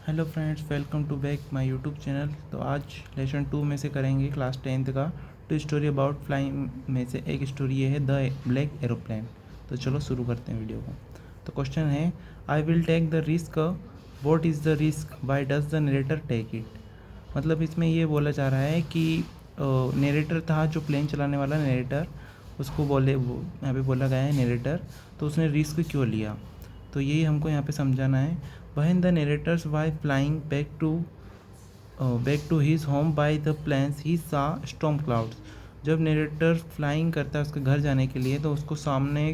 Hello friends, welcome to back my YouTube channel. तो आज lesson 2 में से करेंगे क्लास 10th का टू स्टोरी अबाउट फ्लाइंग में से एक स्टोरी ये है द ब्लैक एरोप्लेन। तो चलो शुरू करते हैं वीडियो को। तो क्वेश्चन है, I will take the risk, what is the risk, why does the narrator take it. मतलब इसमें ये बोला जा रहा है कि नरेटर था जो प्लेन चलाने वाला नरेटर, उसको यहाँ पे बोला गया है नरेटर, तो उसने रिस्क क्यों लिया। तो यही हमको यहाँ पे समझाना है। When the narrators were flying back to his home by the planes, he saw storm clouds. जब नरेटर फ्लाइंग करता है उसके घर जाने के लिए, तो उसको सामने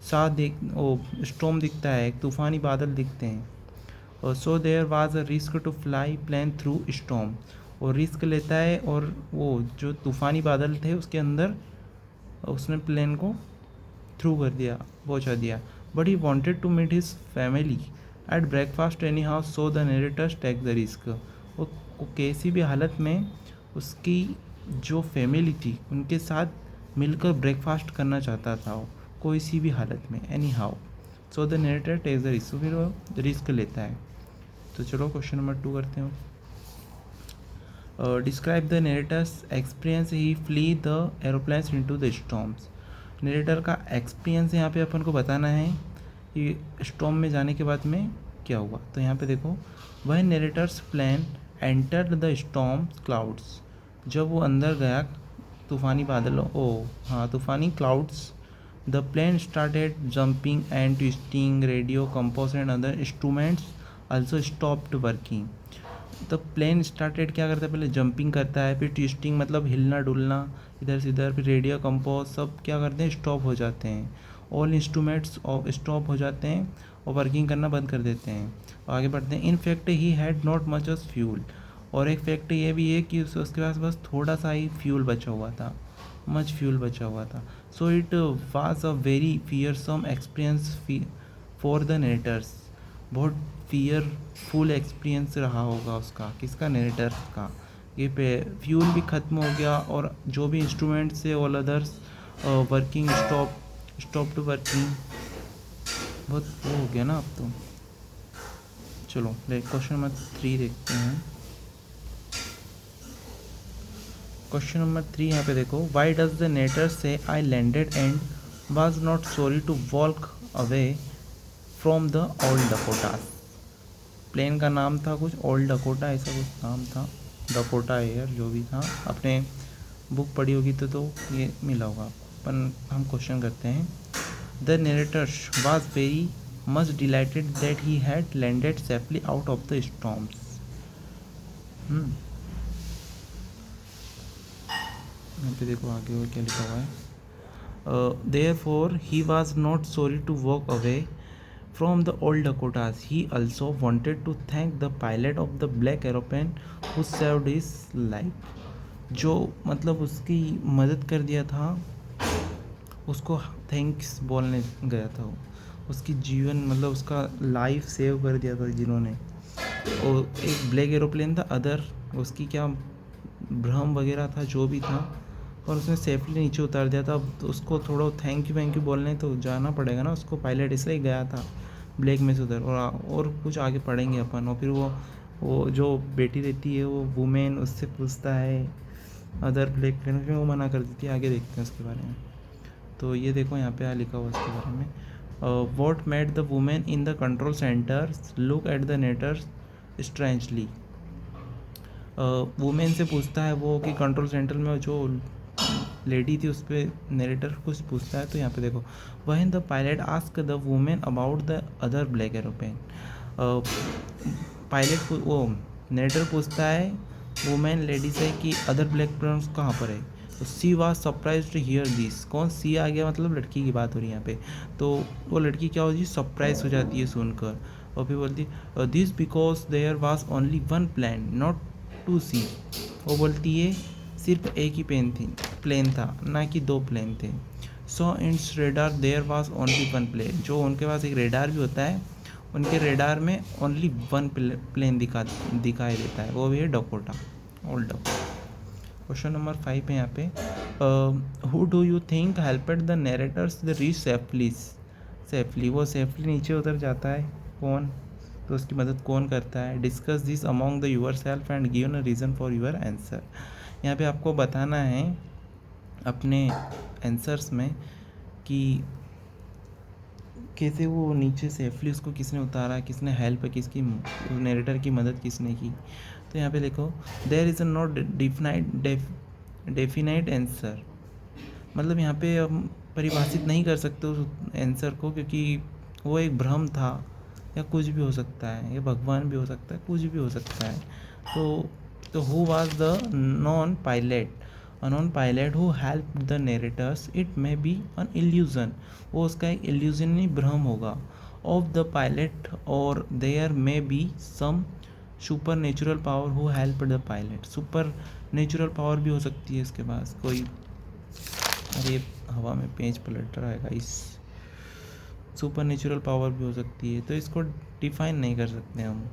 स्टॉर्म दिखता है, एक तूफ़ानी बादल दिखते हैं। So there was a risk to fly plane through storm. और रिस्क लेता है और वो जो तूफ़ानी बादल थे उसके अंदर उसने प्लेन को थ्रू कर दिया, पहुंचा दिया। But he wanted to meet his family at breakfast anyhow, so the narrators take the risk. वो किसी भी हालत में उसकी जो फैमिली थी उनके साथ मिलकर ब्रेकफास्ट करना चाहता था वो, कोई सी भी हालत में, anyhow. So the narrator takes the risk, फिर वो रिस्क लेता है। तो चलो क्वेश्चन नंबर 2 करते हैं। Describe the narrator's experience he flew the aeroplanes into the storms. Narrator का एक्सपीरियंस यहाँ पे अपन को बताना है कि स्टॉर्म में जाने के बाद में क्या हुआ। तो यहाँ पे देखो, वह narrator's plane entered the storm clouds. जब वो अंदर गया तूफ़ानी तूफ़ानी clouds, the plane started jumping and twisting, radio compass and other instruments also stopped working. तो प्लेन स्टार्टेड क्या करता है, पहले जंपिंग करता है, फिर ट्विस्टिंग मतलब हिलना डुलना इधर से इधर, फिर रेडियो कंपोज सब क्या करते हैं, स्टॉप हो जाते हैं। ऑल इंस्ट्रूमेंट्स स्टॉप हो जाते हैं और वर्किंग करना बंद कर देते हैं। आगे बढ़ते हैं। In fact he had not much of fuel. और एक फैक्ट ये भी है कि उसके पास बस थोड़ा सा ही फ्यूल बचा हुआ था, मच फ्यूल बचा हुआ था। So it was a very fearsome experience for the narrator's. बहुत फियरफुल एक्सपीरियंस रहा होगा उसका, किसका, नरेटर का। ये पे फ्यूल भी ख़त्म हो गया और जो भी इंस्ट्रूमेंट्स है all others working stop to working, बहुत वो हो गया ना अब तो। चलो क्वेश्चन नंबर 3 देखते हैं। क्वेश्चन नंबर 3 यहाँ पे देखो, Y does the narrator say I landed and was not sorry to walk away from the old Dakota. Plane का नाम था कुछ ओल्ड डकोटा, ऐसा कुछ नाम था, डकोटा एयर जो भी था। अपने बुक पढ़ी होगी तो ये मिला होगा। अपन हम क्वेश्चन करते हैं। The narrator was very much dilated that he had landed safely out of the storms. यहाँ पे देखो आगे और क्या लिखा हुआ है। Therefore, he was not sorry to walk away from the old Dakotas. He also wanted to thank the pilot of the black aeroplane who saved his life. जो मतलब उसकी मदद कर दिया था, उसको थैंक्स बोलने गया था वो, उसकी जीवन मतलब उसका लाइफ सेव कर दिया था जिन्होंने। और एक ब्लैक एरोप्लेन था, अदर उसकी क्या भ्रम वगैरह था जो भी था, और उसने सेफली नीचे उतार दिया था। अब तो उसको थोड़ा थैंक यू बोलने तो जाना पड़ेगा ना उसको, पायलट इसलिए गया था ब्लैक में से उधर। और कुछ आगे पढ़ेंगे अपन। और फिर वो जो बेटी रहती है वो वुमेन उससे पूछता है अदर ब्लैक प्लेन में, वो मना कर देती है। आगे देखते हैं उसके बारे में। तो ये देखो यहाँ पे लिखा हुआ उसके बारे में। What made the women in the control centre look at the Netter's strangely. Women से पूछता है वो कि कंट्रोल सेंटर में जो लेडी थी उस पर नरेटर कुछ पूछता है। तो यहाँ पे देखो, when the pilot ask the women about the other black aeroplane. Pilot वो नरेटर पूछता है वुमेन लेडी से कि अदर ब्लैक एरोप्लेन कहाँ पर है। तो she was surprise to hear this. कौन सी आ गया, मतलब लड़की की बात हो रही है यहाँ पे। तो वो लड़की क्या होती है, सरप्राइज हो जाती है सुनकर। और फिर बोलती this because there was only one plane not to see. वो बोलती है सिर्फ एक ही प्लेन था, ना कि 2 प्लेन थे। So it's radar there was only one plane. जो उनके पास एक रेडार भी होता है, उनके रेडार में ओनली वन प्लेन दिखाई देता है, वो भी है Dakota, old Dakota. Question number 5 है यहाँ पे। Who do you think helped the narrator's the reach safely. वो सेफली नीचे उतर जाता है, कौन। तो उसकी मदद कौन करता है? Discuss this among the yourself and given a reason for your answer. यहाँ पे आपको बताना है अपने आंसर्स में कि कैसे वो नीचे सेफली उसको किसने उतारा, किसने हेल्प किसकी, नरेटर की मदद किसने की। तो यहाँ पे देखो, there is a not definite answer, मतलब यहाँ पे हम परिभाषित नहीं कर सकते उस आंसर को, क्योंकि वो एक भ्रम था या कुछ भी हो सकता है, या भगवान भी हो सकता है, कुछ भी हो सकता है। तो who was the non pilot, a non pilot who help the narrators, it may be an illusion, वो उसका एक इल्यूजन ही भ्रम होगा, ऑफ द पायलट, और there may be some supernatural power who help the pilot, supernatural power भी हो सकती है इसके पास कोई। अरे हवा में पेंच पलट रहा है गाइस, सुपर नेचुरल पावर भी हो सकती है, तो इसको डिफाइन नहीं कर सकते हम,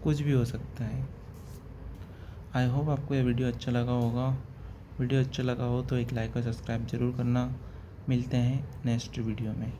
कुछ भी हो सकता है। आई होप आपको यह वीडियो अच्छा लगा होगा। वीडियो अच्छा लगा हो तो एक लाइक और सब्सक्राइब ज़रूर करना। मिलते हैं नेक्स्ट वीडियो में।